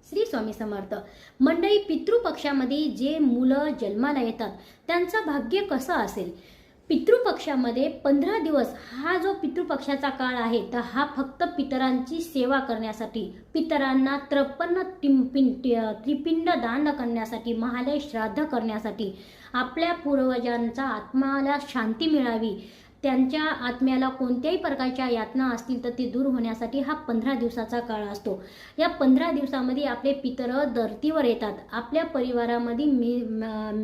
श्री स्वामी समर्थ. मंडळी, पितृपक्षामध्ये जे मुलं जन्माला येतात त्यांचं भाग्य कसं असेल? पितृपक्षामध्ये 15 दिवस हा जो पितृपक्षाचा काळ आहे तर हा फक्त पितरांची सेवा करण्यासाठी, पितरांना त्रिपिंड दान करण्यासाठी, महालय श्राद्ध करण्यासाठी, आपल्या पूर्वजांचा आत्म्याला शांती मिळावी, त्यांच्या आत्म्याला कोणत्याही प्रकारच्या यातना असतील तर ते दूर होण्यासाठी हा 15 दिवसाचा काळ असतो. या 15 दिवसामध्ये आपले पितर धर्तीवर येतात, आपल्या परिवारामध्ये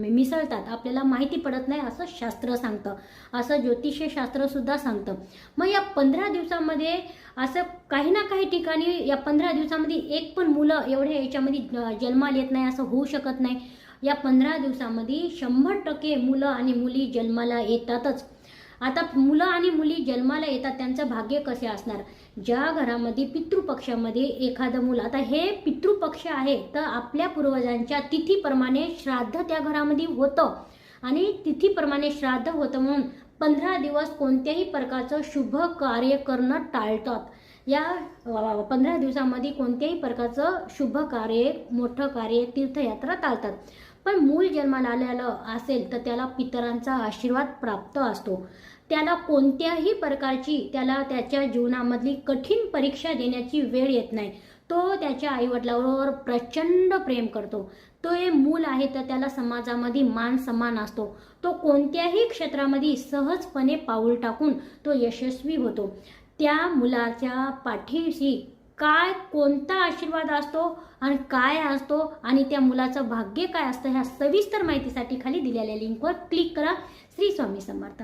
मिसळतात. आपल्याला माहिती पडत नाही असं शास्त्र सांगतं, असं ज्योतिष्य शास्त्र सुद्धा सांगतं. मग या 15 दिवसामध्ये असं काही ना काही ठिकाणी या 15 दिवसामध्ये एक पण मुलं एवढ्या याच्यामध्ये जन्माला येत नाही असं होऊ शकत नाही. या 15 दिवसामध्ये 100% मुलं आणि मुली जन्माला येतातच. आता मुलं आणि मुली जन्माला येतात त्यांचं भाग्य कसे असणार? ज्या घरामध्ये पितृपक्षामध्ये एखादं मुलं, आता हे पितृपक्ष आहे तर आपल्या पूर्वजांच्या तिथीप्रमाणे श्राद्ध त्या घरामध्ये होतं आणि तिथीप्रमाणे श्राद्ध होतं म्हणून 15 दिवस कोणत्याही प्रकारचं शुभ कार्य करणं टाळतात. या 15 दिवसामध्ये कोणत्याही प्रकारचं शुभ कार्य, मोठं कार्य, तीर्थयात्रा टाळतात. पण मूल जन्माला आलेलं असेल तर त्याला पितरांचा आशीर्वाद प्राप्त असतो. त्याला कोणत्याही प्रकारची त्याच्या जीवनामधली कठीण परीक्षा देण्याची वेळ येत नाही. तो त्याच्या आईवडिलांबरोबर प्रचंड प्रेम करतो. तो हे मूल आहे तर त्याला समाजामध्ये मान सन्मान असतो. तो कोणत्याही क्षेत्रामध्ये सहजपणे पाऊल टाकून तो यशस्वी होतो. त्या मुलाच्या पाठीशी कोणता आशीर्वाद असतो आणि काय असतो आणि त्या मुलाचं भाग्य काय असतं ह्या सविस्तर माहितीसाठी खाली दिलेल्या लिंकवर क्लिक करा. श्री स्वामी समर्थ.